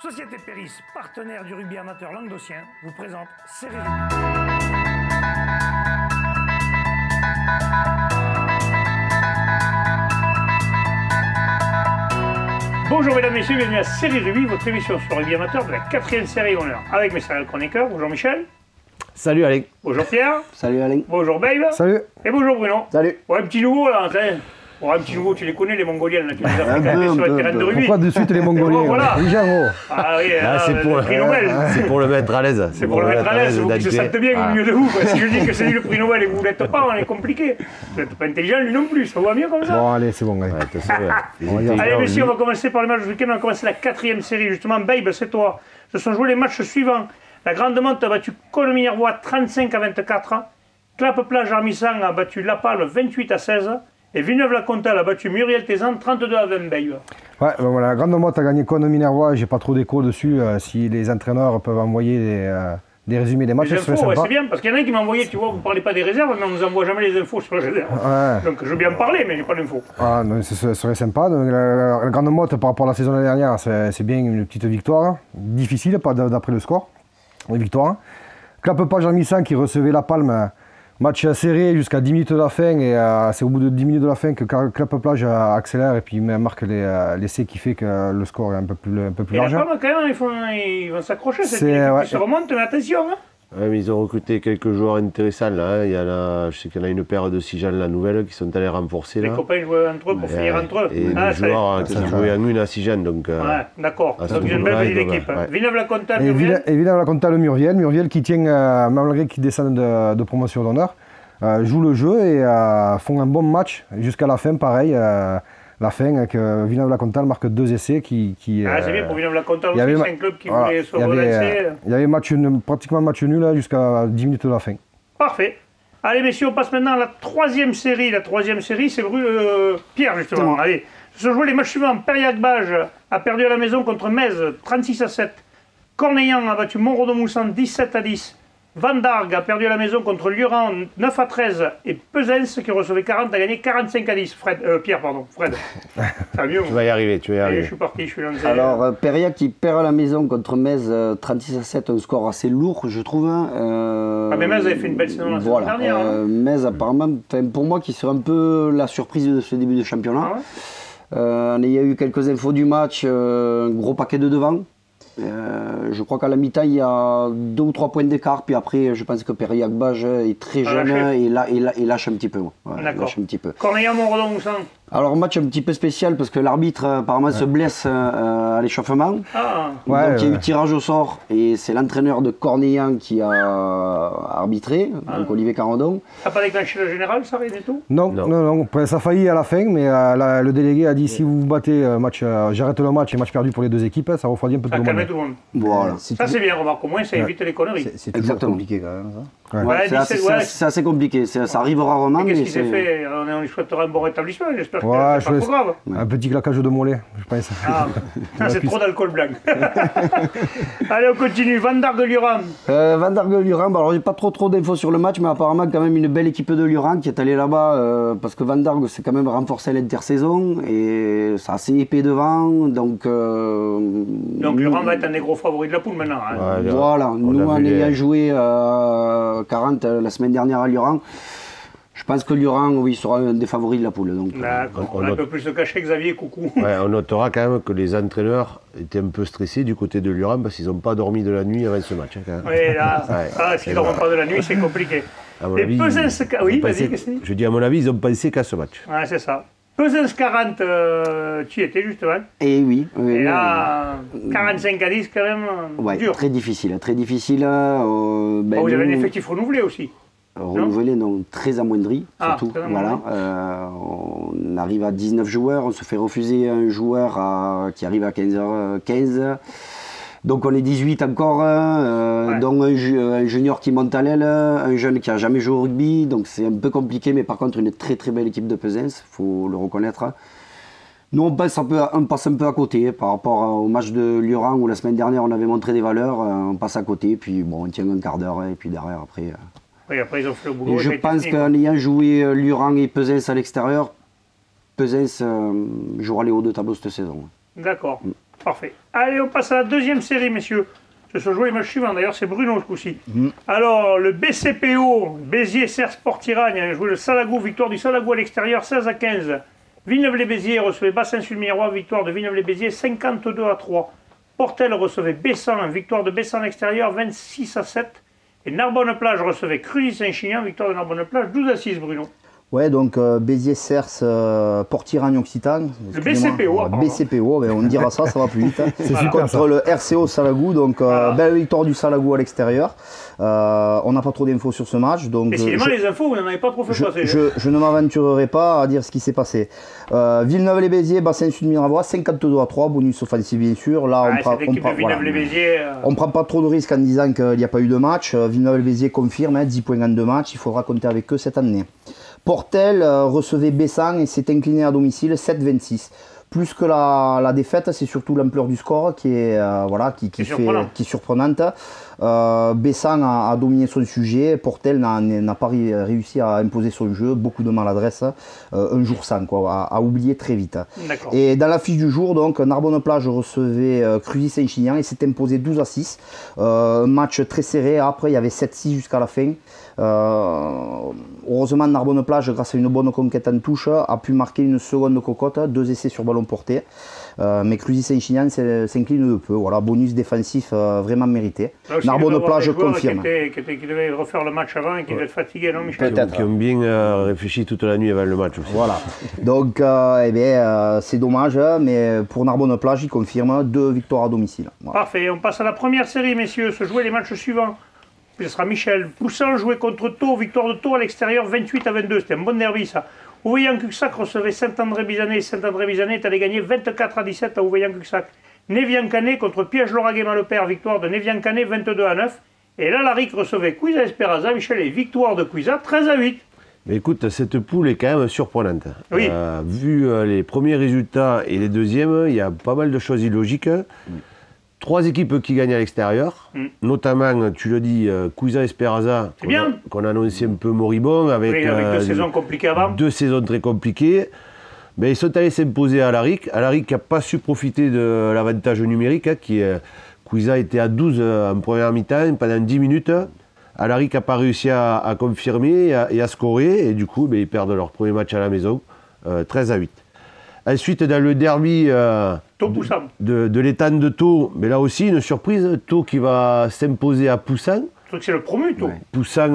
Société Péris, partenaire du rugby amateur languedocien, vous présente Série Rugby. Bonjour mesdames, messieurs, bienvenue à Série Rugby, votre émission sur le rugby amateur de la 4e série honneur. Avec mes serial chroniqueurs, bonjour Michel. Salut Alain. Bonjour Pierre. Salut Alain. Bonjour Babe. Salut. Et bonjour Bruno. Salut. Ouais, un petit nouveau là, un petit nouveau, tu les connais les Mongoliens là, qui les Africains sur le terrain de rugby. Pourquoi de suite les Mongoliens? Voilà. Ah oui, C'est pour le mettre à l'aise. C'est pour le mettre à l'aise, vous qui se sentent bien au milieu de vous. Si je dis que c'est lui le prix Nobel et que vous ne l'êtes pas, on est compliqué. Vous n'êtes pas intelligent, lui non plus, ça va mieux comme ça. Bon, allez, c'est bon. Allez, messieurs, on va commencer par le match du week-end. On va commencer la 4e série, justement. Babe, c'est toi. Se sont joués les matchs suivants. La Grande Motte a battu Colomiers-Minervois 35-24. Clappe-Plage Armissant a battu La Palme 28-16. Et Villeneuve-la-Comtale a battu Muriel-Tézan 32-20, Babe. Ouais, ben voilà, la Grande Motte a gagné Colomiers-Minervois. J'ai pas trop d'écho dessus. Si les entraîneurs peuvent envoyer des résumés des matchs, les infos, c'est bien, parce qu'il y en a qui m'ont envoyé, tu vois, vous ne parlez pas des réserves, mais on ne nous envoie jamais les infos sur les réserves. Ouais. Donc je veux bien parler, mais je n'ai pas d'infos. Ah, ce serait sympa. Donc, la Grande Motte, par rapport à la saison dernière, c'est bien une petite victoire. Difficile, pas d'après le score. Une victoire. Clappe-Plage Armissant qui recevait La Palme. Match serré jusqu'à 10 minutes de la fin, et c'est au bout de 10 minutes de la fin que Clappe-Plage accélère et puis marque l'essai qui fait que le score est un peu plus large. La Palme, quand même, ils vont s'accrocher, cette équipe qui se remonte, mais attention. Hein. Ouais, mais ils ont recruté quelques joueurs intéressants là. Je sais qu'il y en a une paire de Sijan, la nouvelle, qui sont allés renforcer là. Les copains jouaient entre eux pour finir entre eux. Et les joueurs qui jouaient en une à Sijan. Donc, ouais, d'accord. Donc j'ai une belle petite équipe. Ouais. Villeneuve-la-Comtale, Muriel. Et Villeneuve-la-Comtale, Muriel qui tient, malgré qu'ils descendent de promotion d'honneur, joue le jeu et font un bon match jusqu'à la fin, pareil. La fin, avec Villeneuve-la-Comtale marque 2 essais qui c'est bien pour Villeneuve-la-Comtale aussi, c'est un club qui voulait se relancer. Il y avait pratiquement match nul jusqu'à 10 minutes de la fin. Parfait. Allez messieurs, on passe maintenant à la 3e série. La 3e série, c'est Pierre justement. Allez, se sont joués les matchs suivants. Périac-Bage a perdu à la maison contre Metz 36-7. Cornellan a battu Montredon-Moussan 17-10. Vandargue a perdu à la maison contre Lurent 9-13 et Pesens qui recevait 40 a gagné 45-10. Pierre, pardon, Fred. Ça va mieux. Tu vas y arriver, Je suis parti, je suis lancé. Alors, Périac qui perd à la maison contre Metz 36-7, un score assez lourd, je trouve. Mais Metz avait fait une belle saison la saison dernière. Metz, apparemment, pour moi, qui serait un peu la surprise de ce début de championnat. Il y a eu quelques infos du match, un gros paquet de devant. Je crois qu'à la mi-temps il y a 2 ou 3 points d'écart, puis après je pense que Périac-Bage est très jeune et lâche un petit peu. D'accord. Cornellan Montredon-Moussan. Alors match un petit peu spécial parce que l'arbitre apparemment se blesse à l'échauffement. Donc il y a eu tirage au sort et c'est l'entraîneur de Cornellan qui a arbitré, donc Olivier Carandon. Ça n'a pas déclenché le général, ça, rien du tout? Non. Ça a failli à la fin, mais le délégué a dit si vous battez j'arrête le match et match perdu pour les deux équipes, ça refroidit un peu tout le monde. Voilà. Ça c'est bien, remarque, au moins ça évite les conneries. C'est toujours compliqué quand même ça. C'est assez compliqué, ça arrive rarement. Qu'est-ce qui s'est fait? On lui souhaitera un bon rétablissement, j'espère que c'est pas trop grave. Un petit claquage de mollet, je pense. C'est trop d'alcool blanc. Allez, on continue. Vandargue-Lurent. Vandargue-Lurent, alors j'ai pas trop d'infos sur le match, mais apparemment quand même une belle équipe de Lurent qui est allée là-bas parce que Vandargue s'est quand même renforcé à l'intersaison et c'est assez épais devant. Donc Lurent va être un des gros favoris de la poule maintenant. Hein. Voilà, nous en ayant joué 40 la semaine dernière à Lurent, je pense que Lurent, oui, sera un des favoris de la poule. On a un peu plus de cachet, Xavier, coucou. Ouais, on notera quand même que les entraîneurs étaient un peu stressés du côté de Lurent parce qu'ils n'ont pas dormi de la nuit avant ce match. Quand même. Oui, là, s'ils ne dorment pas de la nuit, c'est compliqué. Oui, vas-y, qu'est-ce que je dis, à mon avis, ils ont pensé qu'à ce match. Ouais, c'est ça. Pesens 40, tu y étais justement. Et oui. Et là, 45-10 quand même, dur. Très difficile. vous avez un effectif renouvelé aussi. Renouvelé, non, très amoindri, surtout. Voilà. On arrive à 19 joueurs, on se fait refuser un joueur qui arrive à 15h15. Donc on est 18 encore, dont un junior qui monte à l'aile, un jeune qui n'a jamais joué au rugby, donc c'est un peu compliqué, mais par contre une très très belle équipe de Pesens, il faut le reconnaître. Nous on passe un peu à côté par rapport au match de Lurent où la semaine dernière on avait montré des valeurs, on passe à côté, puis bon on tient un quart d'heure et puis derrière après... Oui, après ils ont fait le boulot. Et je pense qu'en ayant joué Lurent et Pesens à l'extérieur, Pesens jouera les hauts de tableau cette saison. D'accord. Parfait. Allez, on passe à la deuxième série, messieurs. Ce sont joués les matchs suivants. D'ailleurs, c'est Bruno ce coup-ci. Alors, le BCPO, Béziers, Serre Sport Iragne, a joué le Salagou, victoire du Salagou à l'extérieur, 16-15. Villeneuve-les-Béziers recevait Bassin-sur-le-Miroir, victoire de Villeneuve-les-Béziers, 52-3. Portel recevait Bessan, victoire de Bessan à l'extérieur, 26-7. Et Narbonne-Plage recevait Cruzy-Saint-Chinian, victoire de Narbonne-Plage, 12-6, Bruno. Ouais, donc Béziers, Cerce, Port-Iragne Occitan. Le BCPO. BCPO, ben, on dira ça, ça va plus vite. Contre ça. le RCO Salagou, donc belle victoire du Salagou à l'extérieur. On n'a pas trop d'infos sur ce match. Donc, décidément, les infos, vous n'en avez pas trop fait passer. Je ne m'aventurerai pas à dire ce qui s'est passé. Villeneuve-les-Béziers, Bassin Sud Mirevois, 52-3, bonus offensif bien sûr. Là, on prend pas trop de risques en disant qu'il n'y a pas eu de match. Villeneuve-les-Béziers confirme 10 points en 2 matchs. Il faudra compter avec eux cette année. Portel recevait Bessan et s'est incliné à domicile 7-26. Plus que la défaite, c'est surtout l'ampleur du score qui est, qui est surprenante. Bessan a dominé son sujet, Portel n'a pas réussi à imposer son jeu, beaucoup de maladresse, un jour sans, à oublier très vite. Et dans l'affiche du jour, donc, Narbonne-Plage recevait Cruzy-Saint-Chinian et s'est imposé 12-6. Match très serré, après il y avait 7-6 jusqu'à la fin. Heureusement, Narbonne-Plage, grâce à une bonne conquête en touche, a pu marquer une seconde cocotte, 2 essais sur ballon porté. Mais Cruzy-Saint-Chinian s'incline de peu. Voilà, bonus défensif vraiment mérité. Narbonne-Plage confirme. Qui devait refaire le match avant et qui devait être fatigué, non, Michel? Peut-être. Qui ont bien réfléchi toute la nuit avant le match aussi. Voilà. Donc, c'est dommage, mais pour Narbonne-Plage, il confirme 2 victoires à domicile. Voilà. Parfait. On passe à la première série, messieurs. Se jouer les matchs suivants. Ce sera Michel. Poussin jouait contre Thau. Victoire de Thau à l'extérieur, 28-22. C'était un bon derby, ça. Ouveillan-Cuxac recevait Saint-André-Bizanet. Saint-André-Bizanet est allé gagner 24-17 à Ouveillan-Cuxac. Névian-Canet contre Piège-Lauragais-Mallepère, victoire de Névian-Canet 22-9. Et là, Laric recevait Cuisa-Esperaza, Michel, et victoire de Cuisa 13-8. Mais écoute, cette poule est quand même surprenante. Oui. Vu les premiers résultats et les deuxièmes, il y a pas mal de choses illogiques. 3 équipes qui gagnent à l'extérieur, notamment, tu le dis, Cuisa-Esperaza, qu'on a annoncé un peu moribond, avec 2 saisons compliquées avant. 2 saisons très compliquées. Mais ils sont allés s'imposer à Laric. Laric qui n'a pas su profiter de l'avantage numérique, Cuisa était à 12 en première mi-temps pendant 10 minutes. Laric n'a pas réussi à confirmer et à scorer, et du coup, ils perdent leur premier match à la maison, 13-8. Ensuite, dans le derby de l'étang de Thau, mais là aussi, une surprise, Thau qui va s'imposer à Poussin. C'est le promu, Thau. Ouais. Poussin,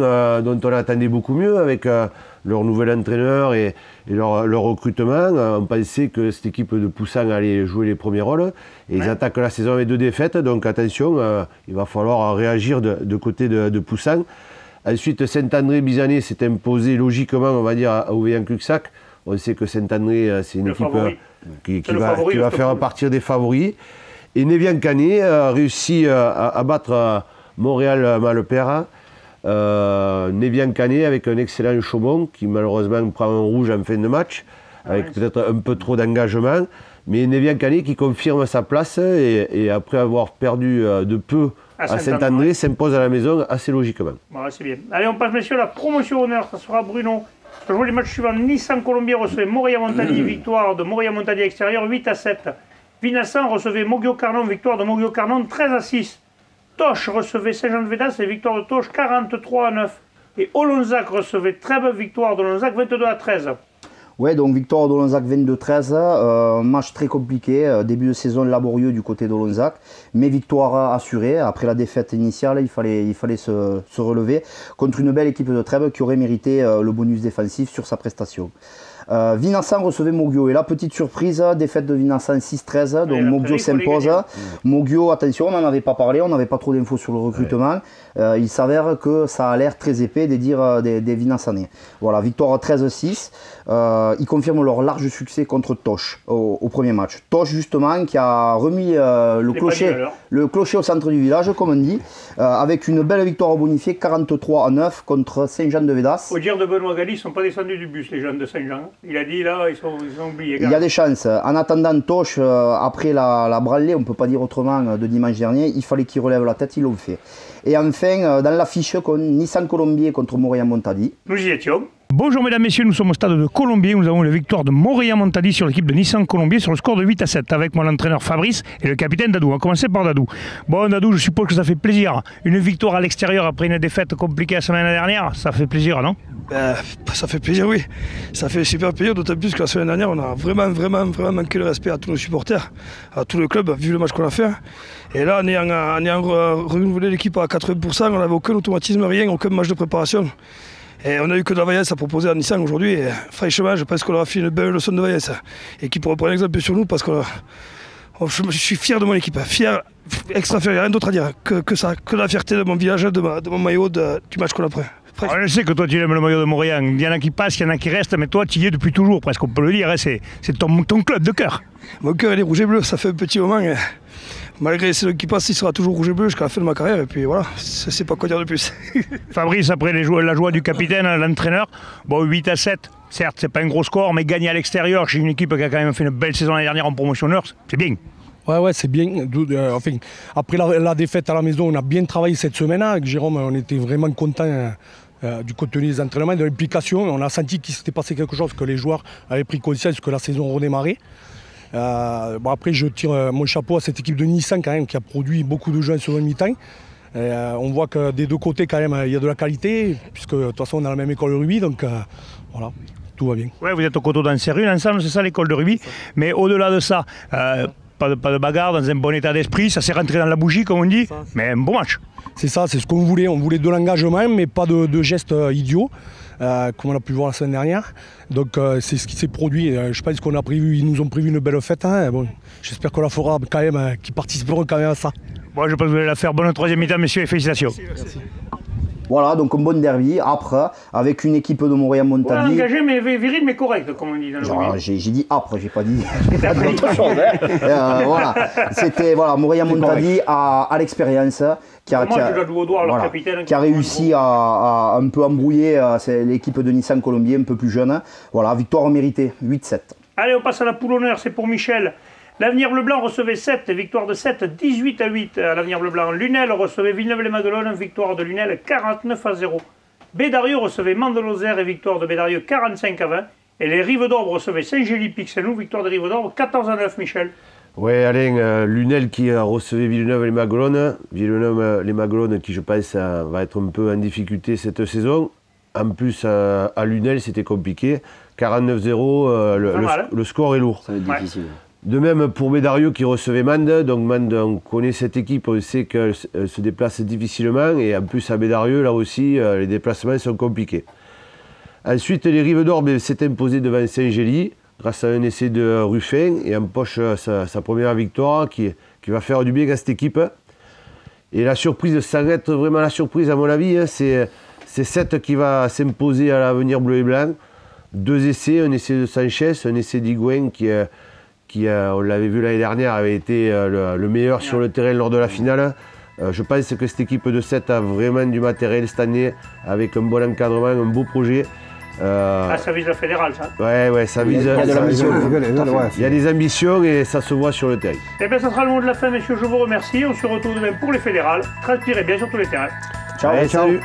dont on attendait beaucoup mieux avec leur nouvel entraîneur et leur recrutement. On pensait que cette équipe de Poussin allait jouer les premiers rôles. Et ils attaquent la saison avec 2 défaites, donc attention, il va falloir réagir de côté de Poussin. Ensuite, Saint-André-Bizanet s'est imposé logiquement, on va dire, à Ouveillan-Cuxac. On sait que Saint-André, c'est une équipe qui va faire partir des favoris. Et Névian-Canet a réussi à battre Montréal-Mallepère. Névian-Canet avec un excellent Chaumont qui malheureusement prend un rouge en fin de match, avec peut-être un peu trop d'engagement. Mais Névian-Canet qui confirme sa place et après avoir perdu de peu à Saint-André, s'impose à la maison assez logiquement. Voilà, c'est bien. Allez, on passe, messieurs, à la promotion honneur. Ça sera Bruno. Je joue les matchs suivants. Nice-en-Colombier recevait Moria-Montagny, victoire de Moria-Montagny extérieur, 8-7. Vinassan recevait Moguio-Carnon, victoire de Moguio-Carnon, 13-6. Toch recevait Saint-Jean-de-Védas et victoire de Toch, 43-9. Et Olonzac recevait Trèbes, victoire de Olonzac, 22-13. Ouais, donc victoire d'Olonzac 22-13, match très compliqué, début de saison laborieux du côté d'Olonzac, mais victoire assurée. Après la défaite initiale, il fallait se relever contre une belle équipe de Trèbes qui aurait mérité le bonus défensif sur sa prestation. Vinassan recevait Moguio et là, petite surprise, défaite de Vinassan 6-13, donc Moguio s'impose. Moguio, attention, on n'en avait pas parlé, on n'avait pas trop d'infos sur le recrutement. Il s'avère que ça a l'air très épais des dires des Vinassanais. Voilà, victoire 13-6. Ils confirment leur large succès contre Toch au premier match. Toch justement qui a remis le clocher au centre du village, comme on dit, avec une belle victoire bonifiée 43-9 contre Saint-Jean-de-Védas. Au dire de Benoît Galli, ils ne sont pas descendus du bus, les jeunes de Saint-Jean. Il a dit là, ils sont oubliés. Il y a des chances. En attendant Toch, après la branlée, on ne peut pas dire autrement, de dimanche dernier, il fallait qu'ils relèvent la tête, ils l'ont fait. Et enfin, dans l'affiche, Nice-en-Colombier contre Moria-Montagny. Nous y étions. Bonjour mesdames, messieurs, nous sommes au stade de Colombier. Nous avons une victoire de Montréal-Montady sur l'équipe de Nissan Colombier sur le score de 8-7 avec moi l'entraîneur Fabrice et le capitaine Dadou. On va commencer par Dadou. Bon Dadou, je suppose que ça fait plaisir. Une victoire à l'extérieur après une défaite compliquée la semaine dernière, ça fait plaisir, non? Ça fait plaisir, oui. Ça fait super plaisir, d'autant plus que la semaine dernière, on a vraiment manqué le respect à tous nos supporters, à tout le club, vu le match qu'on a fait. Et là, en ayant renouvelé l'équipe à 80%, on n'avait aucun automatisme, rien, aucun match de préparation. Et on n'a eu que de la vaillance à proposer à Nissan aujourd'hui. Et franchement, je pense qu'on leur a fait une belle leçon de vaillance. Et qui pourrait prendre l'exemple sur nous parce que je suis fier de mon équipe. Fier, extra fier, il n'y a rien d'autre à dire que ça, que la fierté de mon village, de mon maillot, du match qu'on a pris. Je sais que toi tu aimes le maillot de Montréal. Il y en a qui passent, il y en a qui restent, mais toi tu y es depuis toujours, presque on peut le dire. Hein, c'est ton club de cœur. Mon cœur il est rouge et bleu, ça fait un petit moment. Malgré les saisons qui passent, il sera toujours rouge et bleu jusqu'à la fin de ma carrière. Et puis voilà, je ne sais pas quoi dire de plus. Fabrice, après la joie du capitaine, l'entraîneur, bon 8-7, certes c'est pas un gros score, mais gagner à l'extérieur chez une équipe qui a quand même fait une belle saison l'année dernière en promotionneur, c'est bien. Ouais, c'est bien. Enfin, après la défaite à la maison, on a bien travaillé cette semaine. Avec Jérôme, on était vraiment contents du contenu des entraînements, de l'implication. On a senti qu'il s'était passé quelque chose, que les joueurs avaient pris conscience que la saison redémarrait. Après, je tire mon chapeau à cette équipe de Nissan quand même, qui a produit beaucoup de jeux en seconde mi-temps. On voit que des deux côtés, quand même, il y a de la qualité, puisque de toute façon, on a la même école de rugby, donc voilà, tout va bien. Ouais, vous êtes au coteau d'Ancerune ensemble, c'est ça l'école de rugby. Mais au-delà de ça, pas de bagarre, dans un bon état d'esprit, ça s'est rentré dans la bougie, comme on dit, mais un bon match. C'est ça, c'est ce qu'on voulait. On voulait de l'engagement, mais pas de gestes idiots, comme on a pu voir la semaine dernière. Donc c'est ce qui s'est produit. Je pense qu'on a prévu, ils nous ont prévu une belle fête. Hein. Bon, j'espère qu'on la fera quand même, qu'ils participeront quand même à ça. Bon, je pense que vous allez la faire. Bonne troisième mi-temps, messieurs, et félicitations. Merci. Voilà, donc un bon derby, âpre, avec une équipe de Montréal-Montady. Engagé, mais viril, mais correct, comme on dit dans le rugby. J'ai dit âpre, j'ai pas dit autre chose. Hein. Voilà, c'était Montréal-Montady à l'expérience, qui a réussi à un peu embrouiller l'équipe de Nissan Colombier, un peu plus jeune. Voilà, victoire méritée, 8-7. Allez, on passe à la poule honneur, c'est pour Michel. L'Avenir Bleu-Blanc recevait 7, victoire de 7, 18-8 à l'Avenir Bleu-Blanc. Lunel recevait Villeneuve-les-Maguelones, victoire de Lunel 49-0. Bédarieux recevait Mande-Lozère et victoire de Bédarieux 45-20. Et les Rives d'Orbe recevaient Saint-Gély-Pixelou, victoire des Rives d'Orbe 14-9, Michel. Oui, Alain, Lunel qui recevait Villeneuve-les-Maguelones. Villeneuve-les-Maguelones qui, je pense, va être un peu en difficulté cette saison. En plus, à Lunel, c'était compliqué. 49-0, le score est lourd. Ça va être difficile. De même pour Bédarieux qui recevait Mende. Donc Mende, on connaît cette équipe, on sait qu'elle se déplace difficilement. Et en plus à Bédarieux, là aussi, les déplacements sont compliqués. Ensuite, les Rives d'Orbe s'est imposé devant Saint-Gély grâce à un essai de Ruffin et empoche sa première victoire qui va faire du bien à cette équipe. Et la surprise, sans être vraiment la surprise à mon avis, c'est 7 qui va s'imposer à l'Avenir Bleu et Blanc. 2 essais, un essai de Sanchez, un essai d'Higuain qui on l'avait vu l'année dernière, avait été le meilleur sur le terrain lors de la finale. Je pense que cette équipe de 7 a vraiment du matériel cette année, avec un bon encadrement, un beau projet. Ça vise la fédérale, ça. Ouais, ça vise. Il y a de l'ambition. Il y a des ambitions et ça se voit sur le terrain. Eh bien, ça sera le mot de la fin, messieurs. Je vous remercie. On se retrouve demain pour les fédérales. Transpirez bien sur tous les terrains. Ciao. Allez, salut.